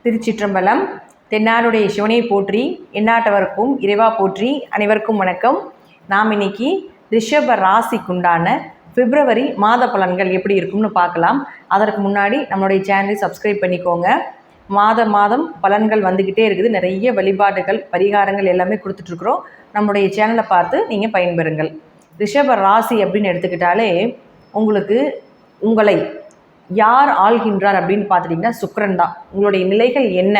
திருச்சிற்றம்பலம். தென்னாடுடைய சிவனை போற்றி, எந்நாட்டவருக்கும் இறைவா போற்றி. அனைவருக்கும் வணக்கம். நாம் இன்னைக்கு ரிஷப ராசிக்குண்டான பிப்ரவரி மாத பலன்கள் எப்படி இருக்கும்னு பார்க்கலாம். அதற்கு முன்னாடி நம்மளுடைய சேனலை சப்ஸ்கிரைப் பண்ணிக்கோங்க. மாதம் பலன்கள் வந்துக்கிட்டே இருக்குது. நிறைய வழிபாடுகள், பரிகாரங்கள் எல்லாமே கொடுத்துட்ருக்குறோம். நம்மளுடைய சேனலை பார்த்து நீங்கள் பயன்பெறுங்கள். ரிஷப ராசி அப்படின்னு எடுத்துக்கிட்டாலே உங்களை யார் ஆள்கின்றார் அப்படின்னு பார்த்துட்டிங்கன்னா சுக்கிரன் தான். உங்களுடைய நிலைகள் என்ன,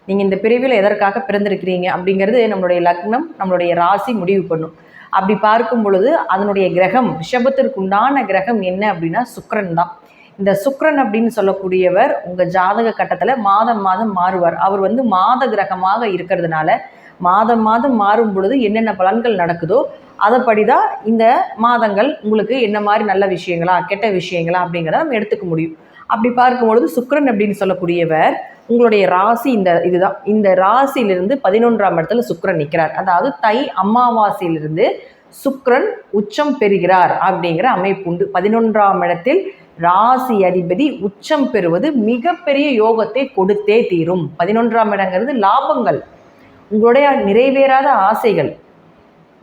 நீங்கள் இந்த பிரிவில் எதற்காக பிறந்திருக்கிறீங்க அப்படிங்கிறது நம்மளுடைய லக்னம், நம்மளுடைய ராசி முடிவு பண்ணும். அப்படி பார்க்கும் பொழுது அதனுடைய கிரகம், ரிஷபத்திற்கு உண்டான கிரகம் என்ன அப்படின்னா சுக்கிரன் தான். இந்த சுக்கிரன் அப்படின்னு சொல்லக்கூடியவர் உங்கள் ஜாதக கட்டத்தில் மாதம் மாறுவார். அவர் மாத கிரகமாக இருக்கிறதுனால மாதம் மாறும் பொழுது என்னென்ன பலன்கள் நடக்குதோ அதைப்படி தான் இந்த மாதங்கள் உங்களுக்கு என்ன மாதிரி நல்ல விஷயங்களா கெட்ட விஷயங்களா அப்படிங்கிறத நம்ம எடுத்துக்க முடியும். அப்படி பார்க்கும்பொழுது சுக்கிரன் அப்படின்னு சொல்லக்கூடியவர் உங்களுடைய ராசி இதுதான். இந்த ராசியிலிருந்து 11ஆம் இடத்துல சுக்கிரன் நிற்கிறார். அதாவது தை அமாவாசையிலிருந்து சுக்கிரன் உச்சம் பெறுகிறார் அப்படிங்கிற அமைப்பு உண்டு. 11ஆம் இடத்தில் ராசி அதிபதி உச்சம் பெறுவது மிகப்பெரிய யோகத்தை கொடுத்தே தீரும். 11ஆம் இடங்கிறது லாபங்கள், உங்களுடைய நிறைவேறாத ஆசைகள்,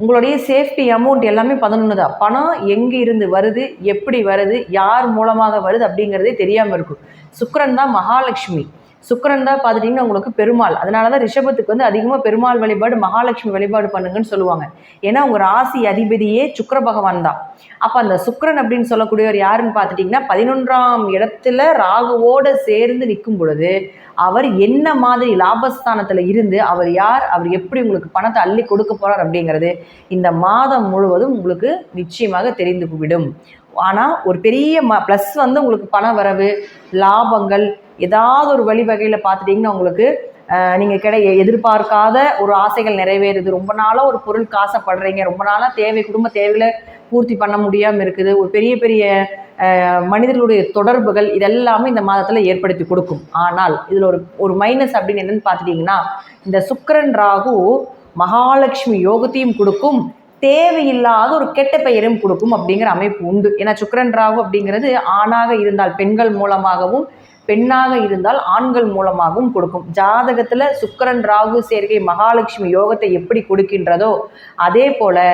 உங்களுடைய சேஃப்டி அமௌண்ட் எல்லாமே 11 தான். பணம் எங்கே இருந்து வருது, எப்படி வருது, யார் மூலமாக வருது அப்படிங்கிறதே தெரியாமல் இருக்கும். சுக்கிரன் தான் மகாலட்சுமி. சுக்கிரன் தான் பார்த்துட்டிங்கன்னா உங்களுக்கு பெருமாள். அதனால தான் ரிஷபத்துக்கு அதிகமாக பெருமாள் வழிபாடு, மகாலட்சுமி வழிபாடு பண்ணுங்கன்னு சொல்லுவாங்க. ஏன்னா உங்கள் ராசி அதிபதியே சுக்கிர பகவான் தான். அப்போ அந்த சுக்கிரன் அப்படின்னு சொல்லக்கூடியவர் யாருன்னு பார்த்துட்டிங்கன்னா 11ஆம் இடத்துல ராகுவோடு சேர்ந்து நிற்கும் பொழுது அவர் என்ன மாதிரி லாபஸ்தானத்தில் இருந்து அவர் யார், அவர் எப்படி உங்களுக்கு பணத்தை அள்ளி கொடுக்க போகிறார் அப்படிங்கிறது இந்த மாதம் முழுவதும் உங்களுக்கு நிச்சயமாக தெரிந்துவிடும். ஆனால் ஒரு பெரிய ப்ளஸ் உங்களுக்கு பண வரவு, லாபங்கள், ஏதாவது ஒரு வழிவகையில் பார்த்துட்டிங்கன்னா உங்களுக்கு நீங்கள் எதிர்பார்க்காத ஒரு ஆசைகள் நிறைவேறுது. ரொம்ப நாளாக ஒரு பொருள் காசைப்படுறீங்க, ரொம்ப நாளாக குடும்ப தேவைகளை பூர்த்தி பண்ண முடியாமல் இருக்குது. ஒரு பெரிய மனிதர்களுடைய தொடர்புகள் இதெல்லாமே இந்த மாதத்தில் ஏற்படுத்தி கொடுக்கும். ஆனால் இதில் ஒரு மைனஸ் அப்படின்னு என்னென்னு பார்த்துட்டிங்கன்னா இந்த சுக்கிரன் ராகு மகாலட்சுமி யோகத்தையும் கொடுக்கும், தேவையில்லாத ஒரு கெட்ட பெயரையும் கொடுக்கும் அப்படிங்கிற அமைப்பு உண்டு. ஏன்னா சுக்கிரன் ராகு அப்படிங்கிறது ஆணாக இருந்தால் பெண்கள் மூலமாகவும், பெண்ணாக இருந்தால் ஆண்கள் மூலமாகவும் கொடுக்கும். ஜாதகத்தில் சுக்கிரன் ராகு சேர்க்கை மகாலட்சுமி யோகத்தை எப்படி கொடுக்கின்றதோ அதே போல்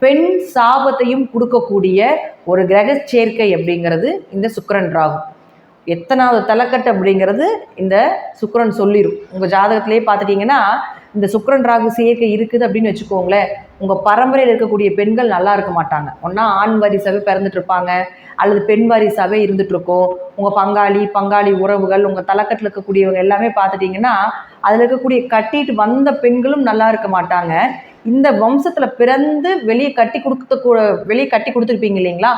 பெண் சாபத்தையும் கொடுக்கக்கூடிய ஒரு கிரக சேர்க்கை அப்படிங்கிறது இந்த சுக்கிரன் ராகு. எத்தனாவது தலைக்கட்டு அப்படிங்கிறது இந்த சுக்கிரன் சொல்லிடும். உங்கள் ஜாதகத்திலே பார்த்துட்டிங்கன்னா இந்த சுக்கிரன் ராகு சேர்க்கை இருக்குது அப்படின்னு வச்சுக்கோங்களேன், உங்கள் பரம்பரையில் இருக்கக்கூடிய பெண்கள் நல்லா இருக்க மாட்டாங்க. ஒன்றா ஆண் வாரிசாவே பிறந்துட்டு இருப்பாங்க, அல்லது பெண் வாரிசாவே இருந்துகிட்ருக்கோம். உங்கள் பங்காளி உறவுகள், உங்கள் தலைக்கட்டில் இருக்கக்கூடியவங்க எல்லாமே பார்த்துட்டிங்கன்னா அதில் இருக்கக்கூடிய கட்டிட்டு வந்த பெண்களும் நல்லா இருக்க மாட்டாங்க. இந்த வம்சத்தில் பிறந்து வெளியே கட்டி கொடுத்துருப்பீங்க இல்லைங்களா,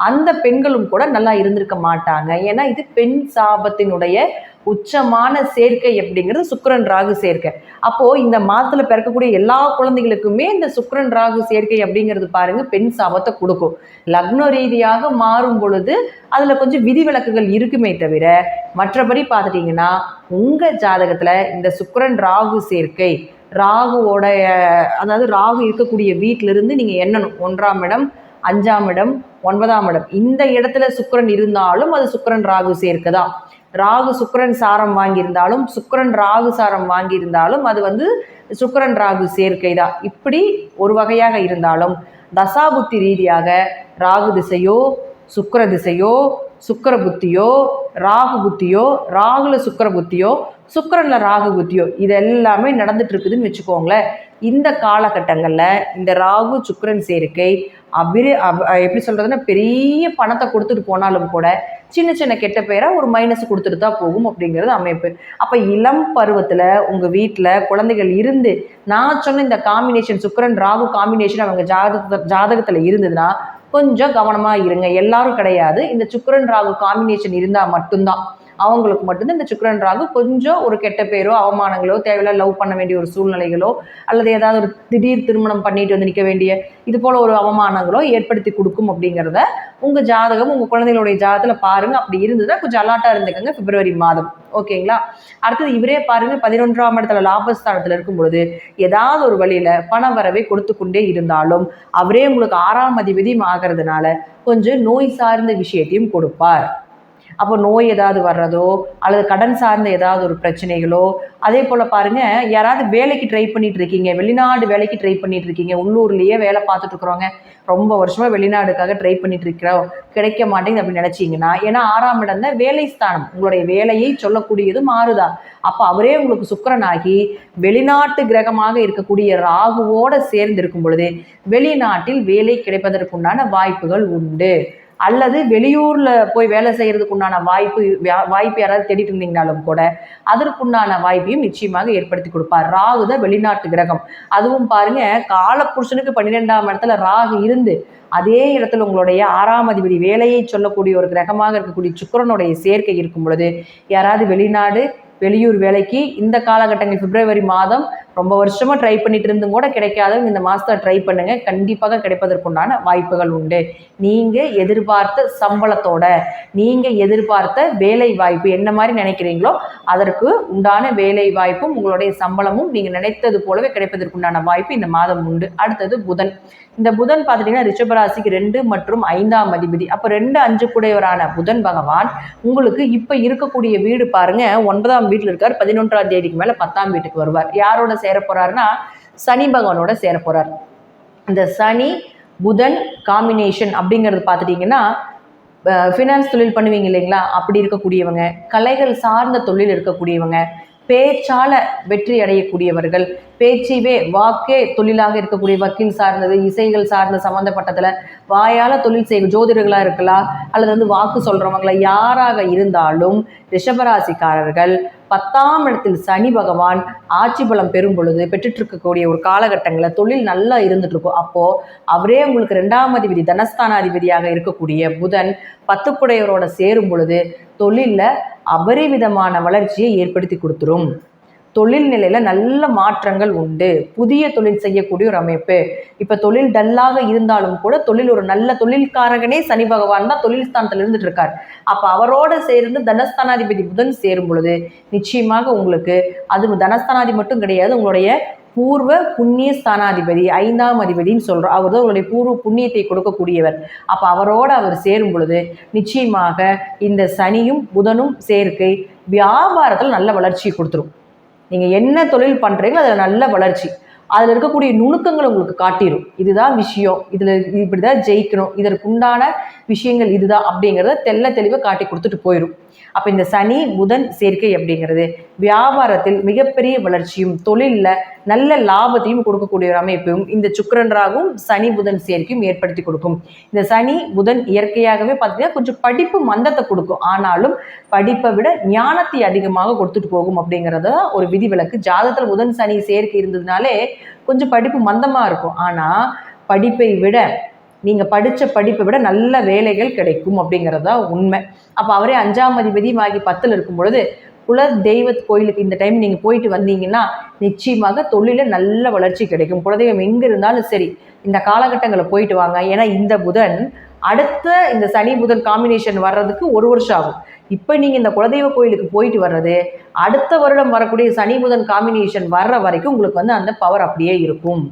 அந்த பெண்களும் கூட நல்லா இருந்திருக்க மாட்டாங்க. ஏன்னா இது பெண் சாபத்தினுடைய உச்சமான சேர்க்கை அப்படிங்கிறது சுக்கிரன் ராகு சேர்க்கை. அப்போது இந்த மாதத்தில் பிறக்கக்கூடிய எல்லா குழந்தைகளுக்குமே இந்த சுக்கிரன் ராகு சேர்க்கை அப்படிங்கிறது பாருங்கள் பெண் சாபத்தை கொடுக்கும். லக்ன ரீதியாக மாறும் பொழுது அதில் கொஞ்சம் விதிவிலக்குகள் இருக்குமே தவிர மற்றபடி பார்த்துட்டிங்கன்னா உங்கள் ஜாதகத்தில் இந்த சுக்கிரன் ராகு சேர்க்கை ராகுவோடைய, அதாவது ராகு இருக்கக்கூடிய வீட்டிலிருந்து நீங்கள் எண்ணணும் 1ஆம் இடம், 5ஆம் இடம், 9ஆம் இடம், இந்த இடத்துல சுக்கிரன் இருந்தாலும் அது சுக்கிரன் ராகு சேர்க்கை தான். ராகு சுக்கிரன் சாரம் வாங்கியிருந்தாலும், சுக்கிரன் ராகு சாரம் வாங்கியிருந்தாலும் அது சுக்கிரன் ராகு சேர்க்கை தான். இப்படி ஒரு வகையாக இருந்தாலும் தசாபுத்தி ரீதியாக ராகு திசையோ, சுக்கிர திசையோ, சுக்கிர புத்தியோ, ராகு புத்தியோ, ராகுல சுக்கிர புத்தியோ, சுக்கிரன்ல ராகு புத்தியோ, இதெல்லாமே நடந்துட்டு இருக்குதுன்னு வச்சுக்கோங்களேன். இந்த காலகட்டங்களில் இந்த ராகு சுக்கிரன் சேர்க்கை எப்படி சொல்கிறதுன்னா பெரிய பணத்தை கொடுத்துட்டு போனாலும் கூட சின்ன கெட்ட பேராக ஒரு மைனஸ் கொடுத்துட்டு தான் போகும் அப்படிங்கிறது அமைப்பு. அப்போ இளம் பருவத்தில் உங்கள் வீட்டில் குழந்தைகள் இருந்து நான் சொன்ன இந்த காம்பினேஷன் சுக்கிரன் ராகு காம்பினேஷன் அவங்க ஜாதகத்தில் இருந்ததுன்னா கொஞ்சம் கவனமாக இருங்க. எல்லாரும் கிடையாது, இந்த சுக்கிரன் ராகு காம்பினேஷன் இருந்தால் மட்டும்தான் அவங்களுக்கு மட்டும்தான் இந்த சுக்கிரன் ராகு கொஞ்சம் ஒரு கெட்ட பேரோ, அவமானங்களோ, தேவையில்ல லவ் பண்ண வேண்டிய ஒரு சூழ்நிலைகளோ, அல்லது ஏதாவது ஒரு திடீர் திருமணம் பண்ணிட்டு நிற்க வேண்டிய இது போல் ஒரு அவமானங்களோ ஏற்படுத்தி கொடுக்கும் அப்படிங்கிறத உங்கள் ஜாதகம், உங்கள் குழந்தைகளுடைய ஜாதகத்தில் பாருங்கள். அப்படி இருந்ததுன்னா கொஞ்சம் அலாட்டாக இருந்துக்கங்க பிப்ரவரி மாதம். ஓகேங்களா? அடுத்தது இவரே பாருங்கள் 11ஆம் இடத்துல லாபஸ்தானத்தில் இருக்கும் பொழுது ஏதாவது ஒரு வழியில் பண வரவை கொடுத்து கொண்டே இருந்தாலும் அவரே உங்களுக்கு 6ஆம் அதிபதியும் ஆகிறதுனால கொஞ்சம் நோய் சார்ந்த விஷயத்தையும் கொடுப்பார். அப்போ நோய் ஏதாவது வர்றதோ அல்லது கடன் சார்ந்த ஏதாவது ஒரு பிரச்சனைகளோ, அதே போல் பாருங்கள், யாராவது வேலைக்கு ட்ரை பண்ணிட்டு இருக்கீங்க, வெளிநாடு வேலைக்கு ட்ரை பண்ணிட்டு இருக்கீங்க, உள்ளூர்லேயே வேலை பார்த்துட்டு இருக்கிறோங்க, ரொம்ப வருஷமாக வெளிநாடுக்காக ட்ரை பண்ணிட்டு இருக்கிறோம், கிடைக்க மாட்டேங்குது அப்படின்னு நினச்சிங்கன்னா, ஏன்னா 6ஆம் இடம் தான் வேலை ஸ்தானம், உங்களுடைய வேலையை சொல்லக்கூடியது மாறுதா. அப்போ அவரே உங்களுக்கு சுக்கிரனாகி வெளிநாட்டு கிரகமாக இருக்கக்கூடிய ராகுவோடு சேர்ந்து இருக்கும் பொழுது வெளிநாட்டில் வேலை கிடைப்பதற்குண்டான வாய்ப்புகள் உண்டு. அல்லது வெளியூரில் போய் வேலை செய்கிறதுக்கு உண்டான வாய்ப்பு யாராவது தேடிட்டு இருந்தீங்கனாலும் கூட அதற்குண்டான வாய்ப்பையும் நிச்சயமாக ஏற்படுத்தி கொடுப்பார். ராகு தான் வெளிநாட்டு கிரகம். அதுவும் பாருங்க, காலப்புருஷனுக்கு 12ஆம் இடத்துல ராகு இருந்து அதே இடத்துல உங்களுடைய 6ஆம் அதிபதி வேலையை சொல்லக்கூடிய ஒரு கிரகமாக இருக்கக்கூடிய சுக்கிரனுடைய சேர்க்கை இருக்கும் பொழுது யாராவது வெளியூர் வேலைக்கு இந்த காலகட்டங்கள் பிப்ரவரி மாதம் ரொம்ப வருஷமாக ட்ரை பண்ணிட்டு இருந்தும் கூட கிடைக்காதவங்க இந்த மாதத்தை ட்ரை பண்ணுங்கள், கண்டிப்பாக கிடைப்பதற்குண்டான வாய்ப்புகள் உண்டு. நீங்கள் எதிர்பார்த்த சம்பளத்தோட நீங்கள் எதிர்பார்த்த வேலை வாய்ப்பு என்ன மாதிரி நினைக்கிறீங்களோ அதற்கு உண்டான வேலை வாய்ப்பும் உங்களுடைய சம்பளமும் நீங்கள் நினைத்தது போலவே கிடைப்பதற்குண்டான வாய்ப்பு இந்த மாதம் உண்டு. அடுத்தது புதன். இந்த புதன் பார்த்துட்டிங்கன்னா ரிஷபராசிக்கு 2 மற்றும் 5ஆம் அதிபதி. அப்போ 2, 5 கூடையவரான புதன் பகவான் உங்களுக்கு இப்போ இருக்கக்கூடிய வீடு பாருங்கள், 9ஆம் வீட்டில் இருக்கார். 11ஆம் தேதிக்கு மேலே 10ஆம் வீட்டுக்கு வருவார். யாரோட சேர போகிறாருன்னா சனி பகவானோட சேர போகிறார். இந்த சனி புதன் காம்பினேஷன் அப்படிங்கிறது பார்த்துட்டிங்கன்னா ஃபினான்ஸ் தொழில் பண்ணுவீங்க இல்லைங்களா, அப்படி இருக்கக்கூடியவங்க, கலைகள் சார்ந்த தொழில் இருக்கக்கூடியவங்க, பேச்சால வெற்றி அடையக்கூடியவர்கள், பேச்சைவே வாக்கே தொழிலாக இருக்கக்கூடிய வக்கீல் சார்ந்தது, இசைகள் சார்ந்த சம்மந்தப்பட்டதில் வாயால் தொழில் செய்ய ஜோதிடர்களாக இருக்கலாம் அல்லது வாக்கு சொல்கிறவங்கள யாராக இருந்தாலும் ரிஷபராசிக்காரர்கள் 10ஆம் இடத்தில் சனி பகவான் ஆட்சி பலம் பெறும் பொழுது பெற்றுட்ருக்கக்கூடிய ஒரு காலகட்டங்களில் தொழில் நல்லா இருந்துட்டு இருக்கும். அப்போது அவரே உங்களுக்கு 2ஆம் அதிபதி தனஸ்தானாதிபதியாக இருக்கக்கூடிய புதன் 10 குடையவரோட சேரும் பொழுது தொழிலில் அபரிவிதமான வளர்ச்சியை ஏற்படுத்தி கொடுத்துரும். தொழில் நிலையில் நல்ல மாற்றங்கள் உண்டு. புதிய தொழில் செய்யக்கூடிய ஒரு அமைப்பு. இப்போ தொழில் டல்லாக இருந்தாலும் கூட தொழில் ஒரு நல்ல தொழில்காரகனே சனி பகவான் தான் தொழில் ஸ்தானத்தில் இருந்துட்டு இருக்கார். அப்போ அவரோட சேர்ந்து தனஸ்தானாதிபதி புதன் சேரும் பொழுது நிச்சயமாக உங்களுக்கு அது தனஸ்தானாதிபதி மட்டும் கிடையாது, உங்களுடைய பூர்வ புண்ணிய ஸ்தானாதிபதி 5ஆம் அதிபதினு சொல்கிறோம். அவர் தான் உங்களுடைய பூர்வ புண்ணியத்தை கொடுக்கக்கூடியவர். அப்போ அவரோடு அவர் சேரும் பொழுது நிச்சயமாக இந்த சனியும் புதனும் சேர்க்கை வியாபாரத்தில் நல்ல வளர்ச்சியை கொடுத்துரும். நீங்கள் என்ன தொழில் பண்ணுறீங்களோ அதில் நல்ல வளர்ச்சி, அதில் இருக்கக்கூடிய நுணுக்கங்கள் உங்களுக்கு காட்டிடும். இதுதான் விஷயம், இதில் இப்படி தான் ஜெயிக்கணும், இதற்குண்டான விஷயங்கள் இதுதான் அப்படிங்கிறத தெளிவாக காட்டி கொடுத்துட்டு போயிடும். அப்போ இந்த சனி புதன் சேர்க்கை அப்படிங்கிறது வியாபாரத்தில் மிகப்பெரிய வளர்ச்சியும் தொழிலில் நல்ல லாபத்தையும் கொடுக்கக்கூடிய ஒரு அமைப்பும் இந்த சுக்கிரன் ராகும் சனி புதன் சேர்க்கையும் ஏற்படுத்தி கொடுக்கும். இந்த சனி புதன் இயற்கையாகவே பார்த்தீங்கன்னா கொஞ்சம் படிப்பு மந்தத்தை கொடுக்கும், ஆனாலும் படிப்பை விட ஞானத்தை அதிகமாக கொடுத்துட்டு போகும் அப்படிங்கிறத ஒரு விதிவிலக்கு. ஜாதகத்தில் புதன் சனி சேர்க்கை இருந்ததுனாலே கொஞ்சம் படிப்பு மந்தமாக இருக்கும், ஆனால் படிப்பை விட நீங்கள் படித்த படிப்பை விட நல்ல வேலைகள் கிடைக்கும் அப்படிங்கிறது தான் உண்மை. அப்போ அவரே 5ஆம் அதிபதியாகி 10ல் இருக்கும் பொழுது குல தெய்வ கோயிலுக்கு இந்த டைம் நீங்கள் போயிட்டு வந்தீங்கன்னா நிச்சயமாக தொழிலில் நல்ல வளர்ச்சி கிடைக்கும். குலதெய்வம் எங்கே இருந்தாலும் சரி இந்த காலகட்டங்களை போயிட்டு வாங்க. ஏன்னா இந்த புதன் அடுத்த இந்த சனி புதன் காம்பினேஷன் வர்றதுக்கு 1 வருஷம் ஆகும். இப்போ நீங்கள் இந்த குலதெய்வ கோயிலுக்கு போயிட்டு வர்றது அடுத்த வருடம் வரக்கூடிய சனி புதன் காம்பினேஷன் வர்ற வரைக்கும் உங்களுக்கு அந்த பவர் அப்படியே இருக்கும்.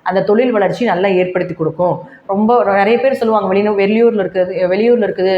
அந்த தொழில் வளர்ச்சி நல்லா ஏற்படுத்தி கொடுக்கும். ரொம்ப நிறைய பேர் சொல்லுவாங்க வெளியூரில் இருக்குது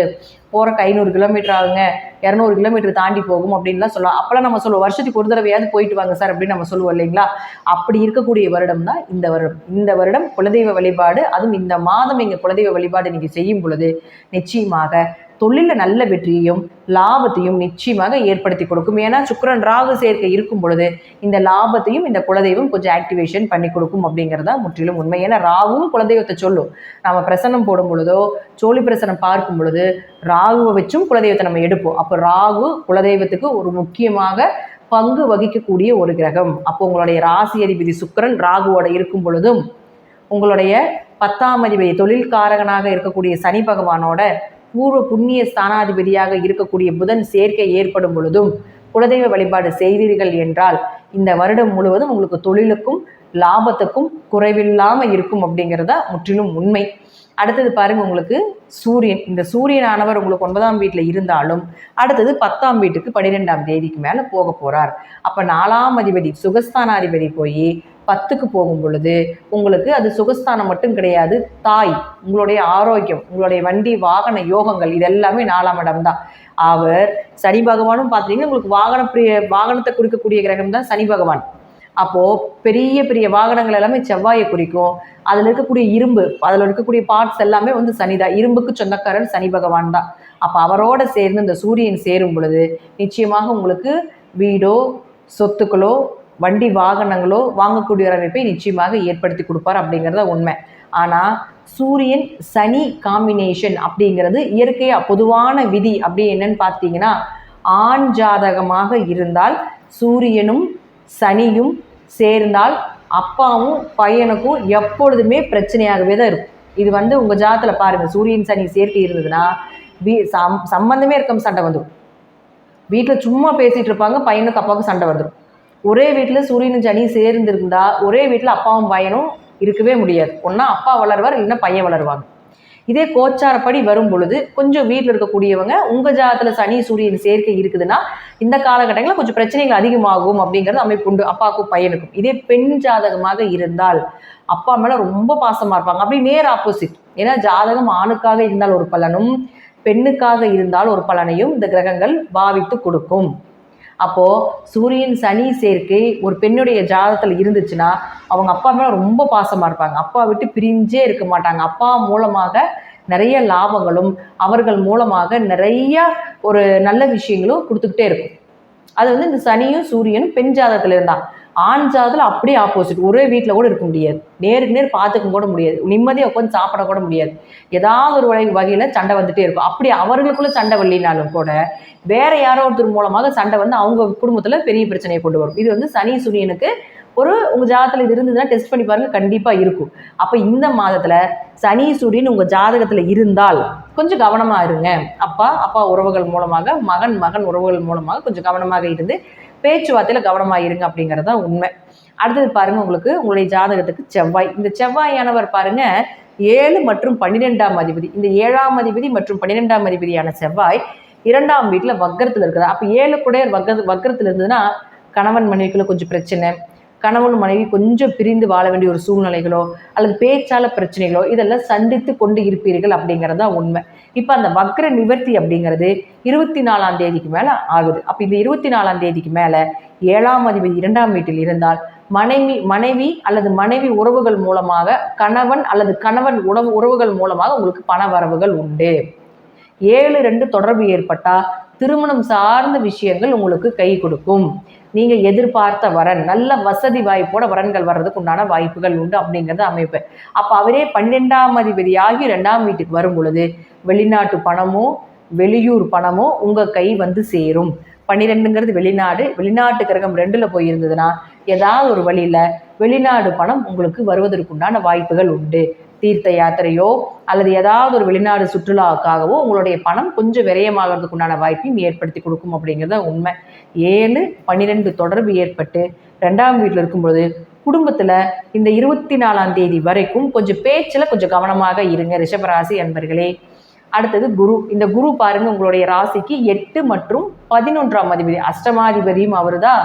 போகிறக்கு 500 கிலோமீட்டர் ஆகுங்க, 200 கிலோமீட்டர் தாண்டி போகும் அப்படின்லாம் சொல்லுவோம். அப்போல்லாம் நம்ம சொல்லுவோம் வருஷத்துக்கு ஒரு தடவையாவது போயிட்டு வாங்க சார் அப்படின்னு நம்ம சொல்லுவோம் இல்லைங்களா. அப்படி இருக்கக்கூடிய வருடம் தான் இந்த வருடம் குலதெய்வ வழிபாடு. அதுவும் இந்த மாதம் நீங்கள் குலதெய்வ வழிபாடு நீங்கள் செய்யும் பொழுது நிச்சயமாக தொழிலில் நல்ல வெற்றியையும் லாபத்தையும் நிச்சயமாக ஏற்படுத்தி கொடுக்கும். ஏன்னா சுக்கிரன் ராகு சேர்க்கை இருக்கும் பொழுது இந்த லாபத்தையும் இந்த குலதெய்வம் கொஞ்சம் ஆக்டிவேஷன் பண்ணி கொடுக்கும் அப்படிங்கிறதா முற்றிலும் உண்மை. ஏன்னா ராகுவும் குலதெய்வத்தை சொல்லும். நம்ம பிரசனம் போடும் பொழுதோ சோழி பிரசனம் பார்க்கும் பொழுது ராகுவை வச்சும் குலதெய்வத்தை நம்ம எடுப்போம். அப்போ ராகு குலதெய்வத்துக்கு ஒரு முக்கியமாக பங்கு வகிக்கக்கூடிய ஒரு கிரகம். அப்போ உங்களுடைய ராசி அதிபதி சுக்கிரன் ராகுவோட இருக்கும் பொழுதும் உங்களுடைய 10ஆம் அதிபதி தொழில்காரகனாக இருக்கக்கூடிய சனி பகவானோட பூர்வ புண்ணிய ஸ்தானாதிபதியாக இருக்கக்கூடிய புதன் சேர்க்கை ஏற்படும் பொழுதும் குலதெய்வ வழிபாடு செய்தீர்கள் என்றால் இந்த வருடம் முழுவதும் உங்களுக்கு தொழிலுக்கும் லாபத்துக்கும் குறைவில்லாமல் இருக்கும் அப்படிங்கிறதா முற்றிலும் உண்மை. அடுத்தது பாருங்க, உங்களுக்கு சூரியன். இந்த சூரியனானவர் உங்களுக்கு 9ஆம் வீட்டில் இருந்தாலும் அடுத்தது 10ஆம் வீட்டுக்கு 12ஆம் தேதிக்கு மேலே போக போகிறார். அப்போ 4ஆம் அதிபதி சுகஸ்தானாதிபதி போய் 10க்கு போகும் பொழுது உங்களுக்கு அது சுகஸ்தானம் மட்டும் கிடையாது, தாய், உங்களுடைய ஆரோக்கியம், உங்களுடைய வண்டி வாகன யோகங்கள் இதெல்லாமே 4ஆம் இடம் தான். அவர் சனி பகவானும் பார்த்தீங்கன்னா உங்களுக்கு வாகனத்தை குறிக்கக்கூடிய கிரகம் தான் சனி பகவான். அப்போது பெரிய பெரிய வாகனங்கள் எல்லாமே செவ்வாயை குறிக்கும். அதில் இருக்கக்கூடிய இரும்பு, அதில் இருக்கக்கூடிய பார்ட்ஸ் எல்லாமே வந்து சனி தான். இரும்புக்கு சொந்தக்காரன் சனி பகவான் தான். அப்போ அவரோட சேர்ந்து இந்த சூரியன் சேரும் பொழுது நிச்சயமாக உங்களுக்கு வீடோ சொத்துக்களோ வண்டி வாகனங்களோ வாங்கக்கூடிய ஒரு அமைப்பை நிச்சயமாக ஏற்படுத்தி கொடுப்பார் அப்படிங்கிறத உண்மை. ஆனால் சூரியன் சனி காம்பினேஷன் அப்படிங்கிறது இயற்கையாக பொதுவான விதி அப்படி என்னன்னு பார்த்தீங்கன்னா, ஆண் ஜாதகமாக இருந்தால் சூரியனும் சனியும் சேர்ந்தால் அப்பாவும் பையனுக்கும் எப்பொழுதுமே பிரச்சனையாகவே தான் இருக்கும். இது வந்து உங்கள் ஜாதகத்தில் பாருங்கள், சூரியன் சனி சேர்க்கை இருந்ததுன்னா சம்பந்தமே இருக்க சண்டை வந்துடும். வீட்டில் சும்மா பேசிகிட்டு இருப்பாங்க, பையனுக்கு அப்பாவுக்கு சண்டை வந்துடும். ஒரே வீட்டில் சூரியனும் சனி சேர்ந்துருந்தா ஒரே வீட்டில் அப்பாவும் பையனும் இருக்கவே முடியாது. ஒன்றா அப்பா வளருவார், இல்லைன்னா பையன் வளருவாங்க. இதே கோச்சாரப்படி வரும் பொழுது கொஞ்சம் வீட்டில் இருக்கக்கூடியவங்க உங்கள் ஜாதகத்தில் சனி சூரியன் சேர்க்கை இருக்குதுன்னா இந்த காலகட்டங்களில் கொஞ்சம் பிரச்சனைகள் அதிகமாகும் அப்படிங்கிறது அமைப்பு உண்டு அப்பாவுக்கும் பையனுக்கும். இதே பெண் ஜாதகமாக இருந்தால் அப்பா மேலே ரொம்ப பாசமாக இருப்பாங்க. அப்படி நேர் ஆப்போசிட். ஏன்னா ஜாதகம் ஆணுக்காக இருந்தால் ஒரு பலனும் பெண்ணுக்காக இருந்தால் ஒரு பலனையும் இந்த கிரகங்கள் பாவித்து கொடுக்கும். அப்போது சூரியன் சனி சேர்க்கை ஒரு பெண்ணுடைய ஜாதகத்தில் இருந்துச்சுன்னா அவங்க அப்பா மேலே ரொம்ப பாசமாக இருப்பாங்க. அப்பா விட்டு பிரிஞ்சே இருக்க மாட்டாங்க. அப்பா மூலமாக நிறைய லாபங்களும் அவர்கள் மூலமாக நிறைய ஒரு நல்ல விஷயங்களும் கொடுத்துக்கிட்டே இருக்கும். அது வந்து இந்த சனியும் சூரியனும் பெண் ஜாதகத்தில் இருந்தால், ஆண் ஜாதகத்தில் அப்படியே ஆப்போசிட். ஒரே வீட்டில் கூட இருக்க முடியாது, நேருக்கு நேர் பார்த்துக்க கூட முடியாது, நிம்மதியாக உட்காந்து சாப்பிட கூட முடியாது. ஏதாவது ஒரு வகையில் சண்டை வந்துட்டே இருக்கும். அப்படி அவர்களுக்குள்ள சண்டை வரலினாலும் கூட வேற யாரோ ஒருத்தர் மூலமாக சண்டை வந்து அவங்க குடும்பத்தில் பெரிய பிரச்சனையை கொண்டு வரும். இது வந்து சனி சூரியனுக்கு ஒரு உங்கள் ஜாதகத்தில் இது இருந்ததுன்னா டெஸ்ட் பண்ணி பாருங்கள், கண்டிப்பாக இருக்கும். அப்போ இந்த மாதத்தில் சனி சூரியன் உங்கள் ஜாதகத்தில் இருந்தால் கொஞ்சம் கவனமாக இருங்க. அப்பா உறவுகள் மூலமாக, மகன் உறவுகள் மூலமாக கொஞ்சம் கவனமாக இருந்து பேச்சுவார்த்தையில் கவனமாக இருங்க அப்படிங்கிறது தான் உண்மை. அடுத்தது பாருங்கள், உங்களுக்கு உங்களுடைய ஜாதகத்துக்கு செவ்வாய். இந்த செவ்வாயானவர் பாருங்கள் 7 மற்றும் 12ஆம் அதிபதி. இந்த 7ஆம் அதிபதி மற்றும் 12ஆம் அதிபதியான செவ்வாய் 2ஆம் வீட்டில் வக்கரத்தில் இருக்கிறார். அப்போ 7 கூட வக்கரத்தில் இருந்ததுன்னா கணவன் மனைவிக்குள்ள கொஞ்சம் பிரச்சனை, கணவன் மனைவி கொஞ்சம் பிரிந்து வாழ வேண்டிய ஒரு சூழ்நிலைகளோ அல்லது பேச்சால பிரச்சனைகளோ இதெல்லாம் சந்தித்து கொண்டு இருப்பீர்கள் அப்படிங்கிறது தான் உண்மை. இப்போ அந்த வக்ர நிவர்த்தி அப்படிங்கிறது 24ஆம் தேதிக்கு மேலே ஆகுது. அப்போ இந்த 24ஆம் தேதிக்கு மேலே 7ஆம் அதிபதி 2ஆம் வீட்டில் இருந்தால் மனைவி அல்லது மனைவி உறவுகள் மூலமாக கணவன் அல்லது கணவன் உறவுகள் மூலமாக உங்களுக்கு பண வரவுகள் உண்டு. 7-2 தொடர்பு ஏற்பட்டால் திருமணம் சார்ந்த விஷயங்கள் உங்களுக்கு கை கொடுக்கும். நீங்கள் எதிர்பார்த்த வரன், நல்ல வசதி வாய்ப்போட வரன்கள் வர்றதுக்கு உண்டான வாய்ப்புகள் உண்டு அப்படிங்கிறது அமைப்பு. அப்போ அவரே 12ஆம் அதிபதியாகி 2ஆம் வீட்டுக்கு வரும் பொழுது வெளிநாட்டு பணமோ வெளியூர் பணமோ உங்கள் கை வந்து சேரும். 12ங்கிறது வெளிநாட்டு கிரகம் 2ல் போயிருந்ததுன்னா ஏதாவது ஒரு வழியில் வெளிநாடு பணம் உங்களுக்கு வருவதற்குண்டான வாய்ப்புகள் உண்டு. தீர்த்த யாத்திரையோ அல்லது ஏதாவது ஒரு வெளிநாடு சுற்றுலாவுக்காகவோ உங்களுடைய பணம் கொஞ்சம் விரயமாகிறதுக்கு உண்டான வாய்ப்பையும் ஏற்படுத்தி கொடுக்கும் அப்படிங்கிறத உண்மை. 7-12 தொடர்பு ஏற்பட்டு 2ஆம் வீட்டில் இருக்கும்பொழுது குடும்பத்தில் இந்த 24ஆம் தேதி வரைக்கும் கொஞ்சம் பேச்சில் கொஞ்சம் கவனமாக இருங்க ரிஷபராசி அன்பர்களே. அடுத்தது குரு. இந்த குரு பாருங்க உங்களுடைய ராசிக்கு 8 மற்றும் 11ஆம் அதிபதி. அஷ்டமாதிபதியும் அவரு தான்,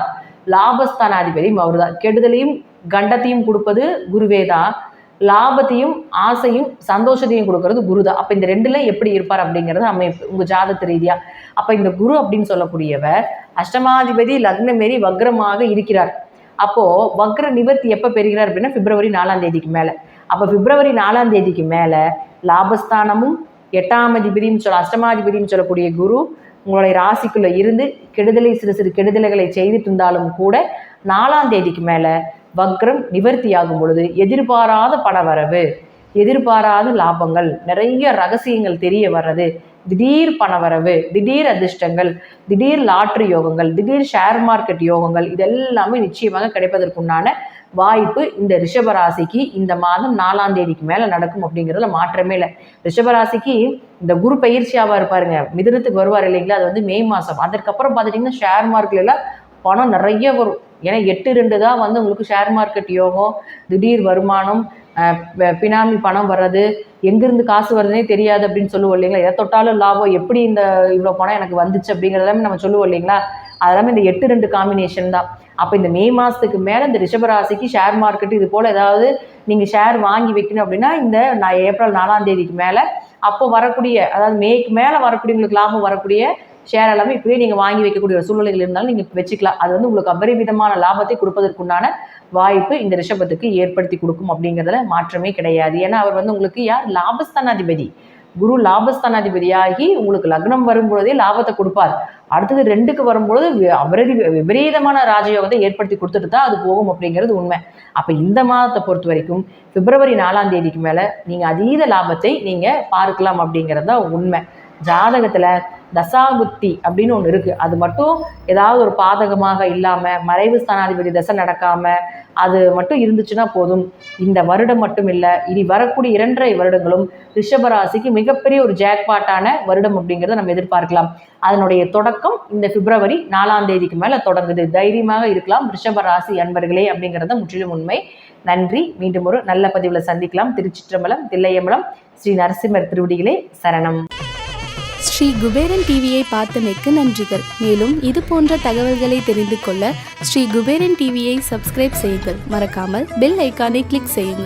லாபஸ்தானாதிபதியும் அவரு தான். கெடுதலையும் கண்டத்தையும் கொடுப்பது குருவே தான், லாபத்தையும் ஆசையும் சந்தோஷத்தையும் கொடுக்கறது குரு தான். அப்போ இந்த 2ல எப்படி இருப்பார் அப்படிங்கிறது அமைப்பு உங்கள் ஜாதக ரீதியாக. அப்போ இந்த குரு அப்படின்னு சொல்லக்கூடியவர் அஷ்டமாதிபதி லக்னமேறி வக்ரமாக இருக்கிறார். அப்போது வக்ர நிவர்த்தி எப்போ பெறுகிறார் அப்படின்னா பிப்ரவரி 4ஆம் தேதிக்கு மேலே. அப்போ பிப்ரவரி 4ஆம் தேதிக்கு மேலே லாபஸ்தானமும் 8ஆம் அதிபதியும் அஷ்டமாதிபதியும் சொல்லக்கூடிய குரு உங்களுடைய ராசிக்குள்ளே இருந்து சிறு கெடுதல்களை செய்துட்டு இருந்தாலும் கூட 4ஆம் தேதிக்கு மேலே வக்ரம் நிவர்த்தி ஆகும் பொழுது எதிர்பாராத பணவரவு, எதிர்பாராத லாபங்கள், நிறைய ரகசியங்கள் தெரிய வர்றது, திடீர் பணவரவு, திடீர் அதிர்ஷ்டங்கள், திடீர் லாட்ரி யோகங்கள், திடீர் ஷேர் மார்க்கெட் யோகங்கள் இதெல்லாமே நிச்சயமாக கிடைப்பதற்குண்டான வாய்ப்பு இந்த ரிஷபராசிக்கு இந்த மாதம் 4ஆம் தேதிக்கு மேலே நடக்கும் அப்படிங்கிறதுல மாற்றமே இல்லை. ரிஷபராசிக்கு இந்த குரு பயிற்சியாவாக இருப்பாருங்க, மிதுனத்துக்கு வருவார் இல்லைங்களா, அது வந்து மே மாதம். அதற்கப்புறம் பார்த்துட்டிங்கன்னா ஷேர் மார்க்கெட்லாம் பணம் நிறைய வரும். ஏன்னா 8-2 தான் வந்து உங்களுக்கு ஷேர் மார்க்கெட் யோகம், திடீர் வருமானம், பினாமி பணம் வர்றது, எங்கேருந்து காசு வருதுன்னே தெரியாது அப்படின்னு சொல்லுவோம் இல்லைங்களா? எதை தொட்டாலும் லாபம், எப்படி இந்த இவ்வளோ பணம் எனக்கு வந்துச்சு அப்படிங்கிறதெல்லாமே நம்ம சொல்லுவோம் இல்லைங்களா? அதெல்லாமே இந்த 8-2 காம்பினேஷன் தான். அப்போ இந்த மே மாதத்துக்கு மேலே இந்த ரிஷபராசிக்கு ஷேர் மார்க்கெட்டு இது போல் ஏதாவது நீங்கள் ஷேர் வாங்கி வைக்கணும் அப்படின்னா இந்த ஏப்ரல் 4ஆம் தேதிக்கு மேலே அப்போ வரக்கூடிய, அதாவது மேக்கு மேலே வரக்கூடிய உங்களுக்கு லாபம் வரக்கூடிய ஷேர் எல்லாமே இப்போவே நீங்கள் வாங்கி வைக்கக்கூடிய ஒரு சூழ்நிலைகள் இருந்தாலும் நீங்கள் வச்சுக்கலாம். அது வந்து உங்களுக்கு அபரிமிதமான லாபத்தை கொடுப்பதற்குண்டான வாய்ப்பு இந்த ரிஷபத்துக்கு ஏற்படுத்தி கொடுக்கும் அப்படிங்கிறதுல மாற்றமே கிடையாது. ஏன்னா அவர் வந்து உங்களுக்கு யார்? லாபஸ்தானாதிபதி. குரு லாபஸ்தானாதிபதியாகி உங்களுக்கு லக்னம் வரும்பொழுதே லாபத்தை கொடுப்பார். அடுத்தது 2க்கு வரும்பொழுது விபரீதமான ராஜயோகத்தை ஏற்படுத்தி கொடுத்துட்டு தான் அது போகும் அப்படிங்கிறது உண்மை. அப்போ இந்த மாதத்தை பொறுத்த வரைக்கும் பிப்ரவரி 4ஆம் தேதிக்கு மேலே நீங்கள் அதீத லாபத்தை நீங்கள் பார்க்கலாம் அப்படிங்கிறது தான் உண்மை. ஜாதகத்தில் தசாபுத்தி அப்படின்னு ஒன்று இருக்குது. அது மட்டும் ஏதாவது ஒரு பாதகமாக இல்லாமல், மறைவு ஸ்தானாதிபதி தசை நடக்காமல் அது மட்டும் இருந்துச்சுன்னா போதும். இந்த வருடம் மட்டும் இல்லை, இனி வரக்கூடிய 2.5 வருடங்களும் ரிஷபராசிக்கு மிகப்பெரிய ஒரு ஜாக்பாட்டான வருடம் அப்படிங்கிறத நம்ம எதிர்பார்க்கலாம். அதனுடைய தொடக்கம் இந்த பிப்ரவரி 4ஆம் தேதிக்கு மேலே தொடங்குது. தைரியமாக இருக்கலாம் ரிஷபராசி அன்பர்களே அப்படிங்கிறத முற்றிலும் உண்மை. நன்றி. மீண்டும் ஒரு நல்ல பதிவில் சந்திக்கலாம். திருச்சிற்றம்பலம், தில்லையம்பலம், ஸ்ரீ நரசிம்மர் திருவடிகளே சரணம். ஸ்ரீ குபேரன் டிவியை பார்த்தமைக்கு நன்றிகள். மேலும் இது போன்ற தகவல்களை தெரிந்து கொள்ள ஸ்ரீ குபேரன் டிவியை சப்ஸ்கிரைப் செய்யுங்கள். மறக்காமல் பெல் ஐக்கானை கிளிக் செய்யுங்கள்.